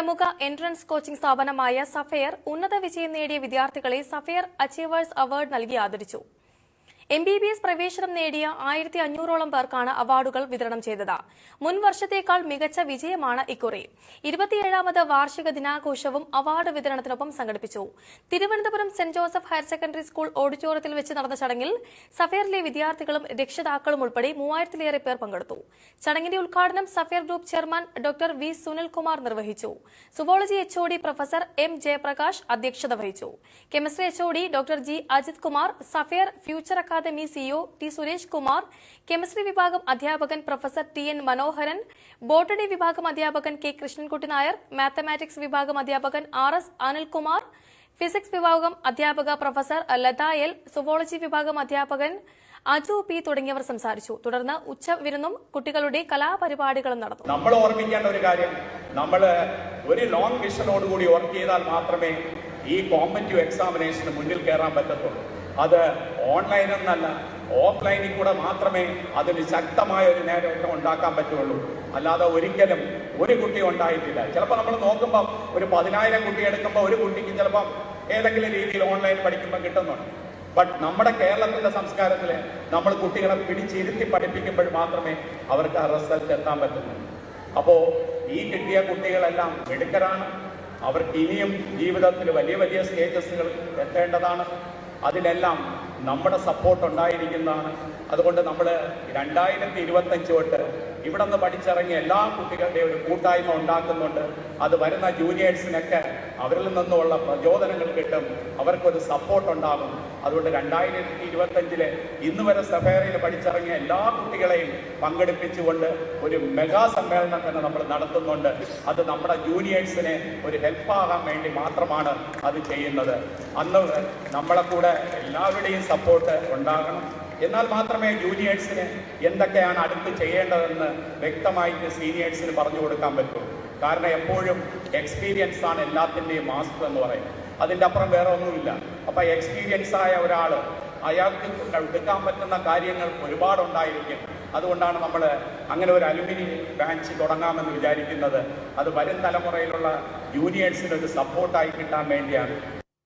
പ്രമുഖ entrance coaching സ്ഥാപനമായ sapphire ഉന്നത വിജയം നേടിയ വിദ്യാർത്ഥികളെ സഫയർ അച്ചീവേഴ്സ് അവാർഡ് നൽകി ആദരിച്ചു. MBBS പ്രവേശനം നേടിയ 1500ഓളം പേർക്കാണ് അവാർഡുകൾ വിതരണം ചെയ്തത്. മുൻ വർഷത്തേക്കാൾ മികച്ച വിജയമാണ് ഇക്കുറി. 27ാമത് വാർഷിക ദിനാഘോഷവും അവാർഡ് വിതരണത്തിനൊപ്പം സംഘടിപ്പിച്ചു. Thiruvananthapuram saint Joseph higher secondary school ഓഡിറ്റോറിയത്തിൽ വെച്ച് നടന്ന ചടങ്ങിൽ സഫയറിലെ വിദ്യാർത്ഥികളും രക്ഷിതാക്കളും ഉൾപ്പെടെ 3000-ലേറെ പേർ പങ്കെടുത്തു. ചടങ്ങിന്റെ ഉദ്ഘാടനം Sapphire group chairman doctor V Sunilkumar നിർവഹിച്ചു. Zoology HOD professor M Jayaprakash അധ്യക്ഷത വഹിച്ചു. Chemistry HOD doctor G Ajith Kumar, Sapphire future academy CEO T Suresh Kumar, chemistry വിഭാഗം അധ്യാപകൻ പ്രൊഫസർ TN മനോഹരൻ, ബോട്ടണി വിഭാഗം അധ്യാപകൻ K കൃഷ്ണൻകുട്ടി നായർ, മാത്തമാറ്റിക്സ് വിഭാഗം അധ്യാപകൻ RS അനിൽകുമാർ, ഫിസിക്സ് വിഭാഗം അധ്യാപക പ്രൊഫസർ ലത L, സുവോളജി വിഭാഗം അധ്യാപകൻ അജു P തുടങ്ങിയവർ സംസാരിച്ചു. തുടർന്ന് ഉച്ചവിരുന്നും കുട്ടികളുടെ കലാപരിപാടികളും നടന്നു. നമ്മൾ ഓർമ്മിക്കേണ്ട ഒരു കാര്യം, നമ്മൾ ഒരു ലോങ് വിഷനോടുകൂടി വർക്ക് ചെയ്താൽ മാത്രമേ ഈ കോമ്പറ്റീവ് എക്സാമിനേഷന് മുന്നിൽ കയറാൻ പറ്റത്തുള്ളൂ. അത് ഓൺലൈൻ എന്നല്ല, ഓഫ്ലൈനിൽ കൂടെ മാത്രമേ അതിന് ശക്തമായ ഒരു നേട്ടം ഉണ്ടാക്കാൻ പറ്റുള്ളൂ. അല്ലാതെ ഒരിക്കലും ഒരു കുട്ടി ഉണ്ടായിട്ടില്ല. ചിലപ്പോൾ നമ്മൾ നോക്കുമ്പോൾ ഒരു 10,000 കുട്ടി എടുക്കുമ്പോൾ ഒരു കുട്ടിക്ക് ചിലപ്പോൾ ഏതെങ്കിലും രീതിയിൽ ഓൺലൈൻ പഠിക്കുമ്പോൾ കിട്ടുന്നുണ്ട്. ബട്ട് നമ്മുടെ കേരളത്തിന്റെ സംസ്കാരത്തിൽ നമ്മൾ കുട്ടികളെ പിടിച്ചിരുത്തി പഠിപ്പിക്കുമ്പോൾ മാത്രമേ അവർക്ക് ആ റിസൾട്ട് എത്താൻ പറ്റുള്ളൂ. അപ്പോൾ ഈ കിട്ടിയ കുട്ടികളെല്ലാം മിടുക്കരാണ്. അവർക്ക് ഇനിയും ജീവിതത്തിൽ വലിയ വലിയ സ്റ്റേജസുകൾ എത്തേണ്ടതാണ്. അതിനെല്ലാം നമ്മുടെ സപ്പോർട്ട് ഉണ്ടായിരിക്കുന്നതാണ്. അതുകൊണ്ട് നമ്മൾ 2025 തൊട്ട് ഇവിടെ നിന്ന് പഠിച്ചിറങ്ങിയ എല്ലാ കുട്ടികളുടെയും ഒരു കൂട്ടായ്മ ഉണ്ടാക്കുന്നുണ്ട്. അത് വരുന്ന ജൂനിയേഴ്സിനൊക്കെ അവരിൽ നിന്നുള്ള പ്രചോദനങ്ങൾ കിട്ടും, അവർക്കൊരു സപ്പോർട്ട് ഉണ്ടാകും. അതുകൊണ്ട് 2025 ഇന്ന് വരെ സഫയറിൽ പഠിച്ചിറങ്ങിയ എല്ലാ കുട്ടികളെയും പങ്കെടുപ്പിച്ചുകൊണ്ട് ഒരു മെഗാ സമ്മേളനം തന്നെ നമ്മൾ നടത്തുന്നുണ്ട്. അത് നമ്മുടെ ജൂനിയേഴ്സിനെ ഒരു ഹെൽപ്പാകാൻ വേണ്ടി മാത്രമാണ് അത് ചെയ്യുന്നത്. അന്ന് നമ്മളെ കൂടെ എല്ലാവരുടെയും സപ്പോർട്ട് ഉണ്ടാകണം. എന്നാൽ മാത്രമേ ജൂനിയേഴ്സിന് എന്തൊക്കെയാണ് അടുത്ത് ചെയ്യേണ്ടതെന്ന് വ്യക്തമായിട്ട് സീനിയേഴ്സിന് പറഞ്ഞു കൊടുക്കാൻ പറ്റുള്ളൂ. കാരണം എപ്പോഴും എക്സ്പീരിയൻസ് ആണ് എല്ലാത്തിൻ്റെയും മാസ്റ്റർ എന്ന് പറയും. അതിൻ്റെ അപ്പുറം വേറെ ഒന്നുമില്ല. അപ്പം എക്സ്പീരിയൻസ് ആയ ഒരാൾ അയാൾക്ക് എടുക്കാൻ പറ്റുന്ന കാര്യങ്ങൾ ഒരുപാടുണ്ടായിരിക്കും. അതുകൊണ്ടാണ് നമ്മൾ അങ്ങനെ ഒരു അലുമിനി ബാച്ച് തുടങ്ങാമെന്ന് വിചാരിക്കുന്നത്. അത് വരും തലമുറയിലുള്ള ജൂനിയേഴ്സിനൊരു സപ്പോർട്ടായി കിട്ടാൻ വേണ്ടിയാണ്.